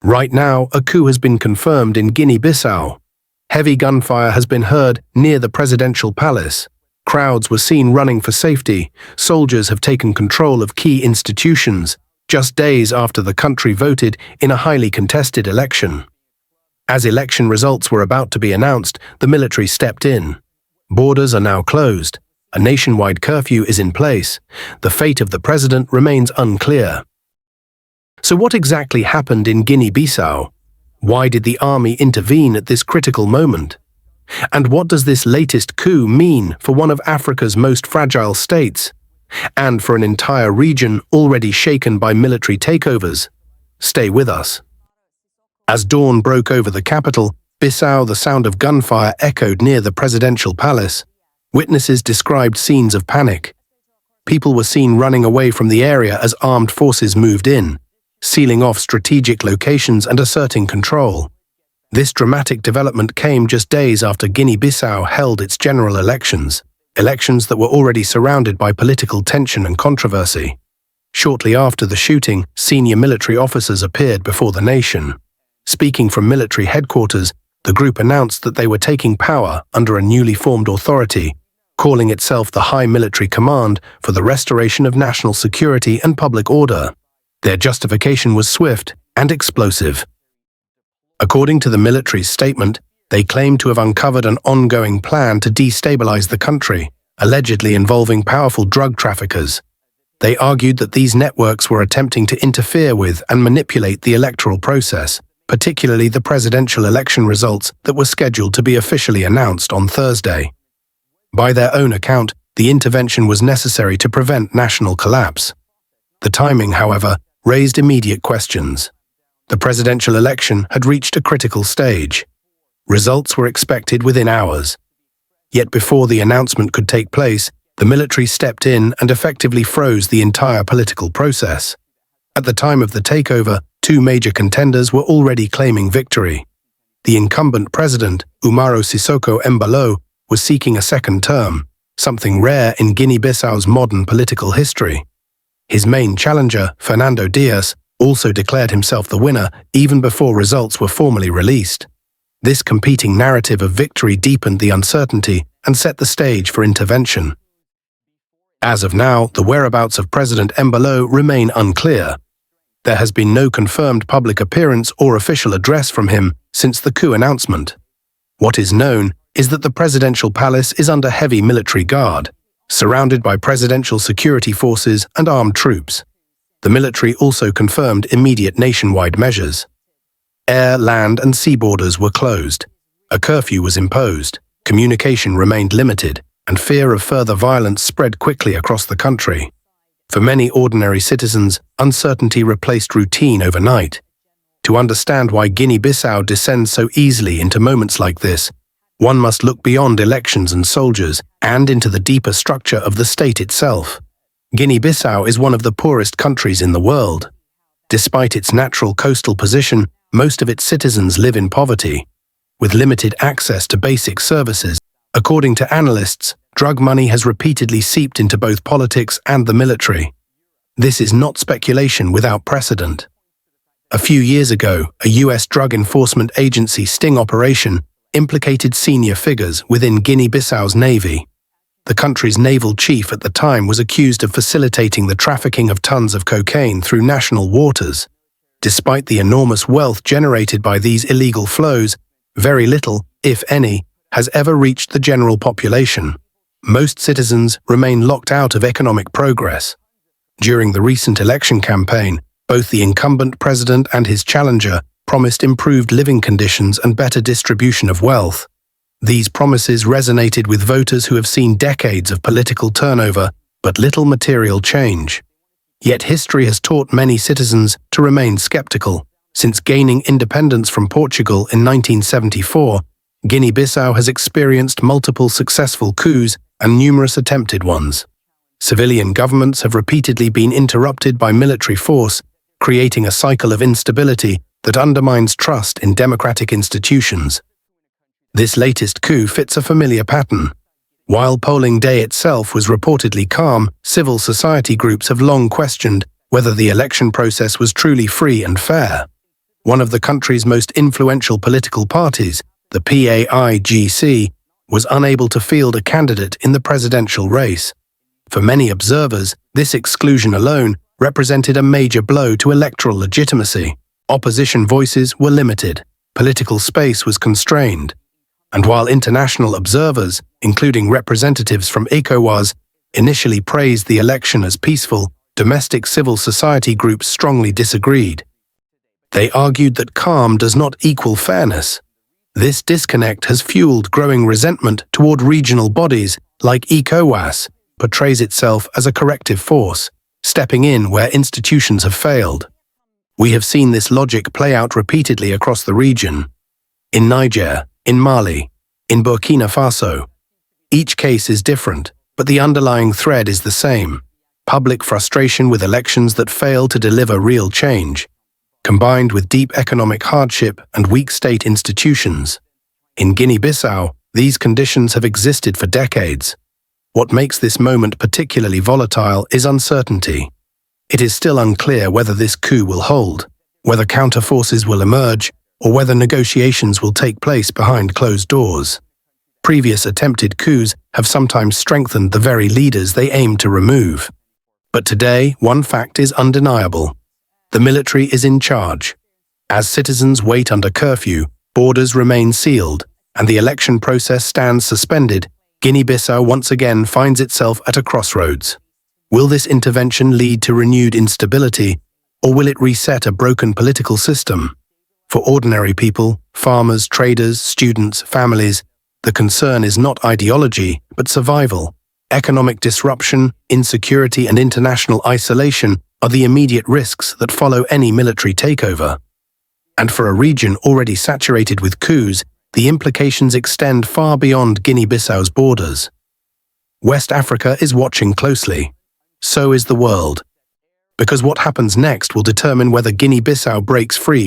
Right now, a coup has been confirmed in Guinea-Bissau. Heavy gunfire has been heard near the presidential palace. Crowds were seen running for safety. Soldiers have taken control of key institutions, just days after the country voted in a highly contested election. As election results were about to be announced, the military stepped in. Borders are now closed. A nationwide curfew is in place. The fate of the president remains unclear. So what exactly happened in Guinea-Bissau? Why did the army intervene at this critical moment? And what does this latest coup mean for one of Africa's most fragile states, and for an entire region already shaken by military takeovers? Stay with us. As dawn broke over the capital, Bissau, the sound of gunfire echoed near the presidential palace. Witnesses described scenes of panic. People were seen running away from the area as armed forces moved in, sealing off strategic locations and asserting control. This dramatic development came just days after Guinea-Bissau held its general elections that were already surrounded by political tension and controversy. Shortly after the shooting, senior military officers appeared before the nation. Speaking from military headquarters, the group announced that they were taking power under a newly formed authority, calling itself the High Military Command for the Restoration of National Security and Public Order. Their justification was swift and explosive. According to the military's statement, they claimed to have uncovered an ongoing plan to destabilize the country, allegedly involving powerful drug traffickers. They argued that these networks were attempting to interfere with and manipulate the electoral process, particularly the presidential election results that were scheduled to be officially announced on Thursday. By their own account, the intervention was necessary to prevent national collapse. The timing, however, raised immediate questions. The presidential election had reached a critical stage. Results were expected within hours. Yet before the announcement could take place, the military stepped in and effectively froze the entire political process. At the time of the takeover, two major contenders were already claiming victory. The incumbent president, Umaro Sissoco Embaló, was seeking a second term, something rare in Guinea-Bissau's modern political history. His main challenger, Fernando Dias, also declared himself the winner even before results were formally released. This competing narrative of victory deepened the uncertainty and set the stage for intervention. As of now, the whereabouts of President Embaló remain unclear. There has been no confirmed public appearance or official address from him since the coup announcement. What is known is that the presidential palace is under heavy military guard, surrounded by presidential security forces and armed troops. The military also confirmed immediate nationwide measures. Air, land, and sea borders were closed. A curfew was imposed, communication remained limited, and fear of further violence spread quickly across the country. For many ordinary citizens, uncertainty replaced routine overnight. To understand why Guinea-Bissau descends so easily into moments like this, one must look beyond elections and soldiers and into the deeper structure of the state itself. Guinea-Bissau is one of the poorest countries in the world. Despite its natural coastal position, most of its citizens live in poverty, with limited access to basic services. According to analysts, drug money has repeatedly seeped into both politics and the military. This is not speculation without precedent. A few years ago, a U.S. drug enforcement agency sting operation implicated senior figures within Guinea-Bissau's navy. The country's naval chief at the time was accused of facilitating the trafficking of tons of cocaine through national waters. Despite the enormous wealth generated by these illegal flows, very little, if any, has ever reached the general population. Most citizens remain locked out of economic progress. During the recent election campaign, both the incumbent president and his challenger promised improved living conditions and better distribution of wealth. These promises resonated with voters who have seen decades of political turnover but little material change. Yet history has taught many citizens to remain skeptical. Since gaining independence from Portugal in 1974, Guinea-Bissau has experienced multiple successful coups and numerous attempted ones. Civilian governments have repeatedly been interrupted by military force, creating a cycle of instability that undermines trust in democratic institutions. This latest coup fits a familiar pattern. While polling day itself was reportedly calm, civil society groups have long questioned whether the election process was truly free and fair. one of the country's most influential political parties, the PAIGC, was unable to field a candidate in the presidential race. For many observers, this exclusion alone represented a major blow to electoral legitimacy. Opposition voices were limited, political space was constrained, and while international observers, including representatives from ECOWAS, initially praised the election as peaceful, domestic civil society groups strongly disagreed. They argued that calm does not equal fairness. This disconnect has fueled growing resentment toward regional bodies like ECOWAS, portrays itself as a corrective force, stepping in where institutions have failed. We have seen this logic play out repeatedly across the region. In Niger, in Mali, in Burkina Faso. Each case is different, but the underlying thread is the same: public frustration with elections that fail to deliver real change, combined with deep economic hardship and weak state institutions. In Guinea-Bissau, these conditions have existed for decades. What makes this moment particularly volatile is uncertainty. It is still unclear whether this coup will hold, whether counterforces will emerge, or whether negotiations will take place behind closed doors. Previous attempted coups have sometimes strengthened the very leaders they aim to remove. But today, one fact is undeniable. The military is in charge. As citizens wait under curfew, borders remain sealed, and the election process stands suspended, Guinea-Bissau once again finds itself at a crossroads. Will this intervention lead to renewed instability, or will it reset a broken political system? For ordinary people, farmers, traders, students, families, the concern is not ideology, but survival. Economic disruption, insecurity, and international isolation are the immediate risks that follow any military takeover. And for a region already saturated with coups, the implications extend far beyond Guinea-Bissau's borders. West Africa is watching closely. So is the world. Because what happens next will determine whether Guinea-Bissau breaks free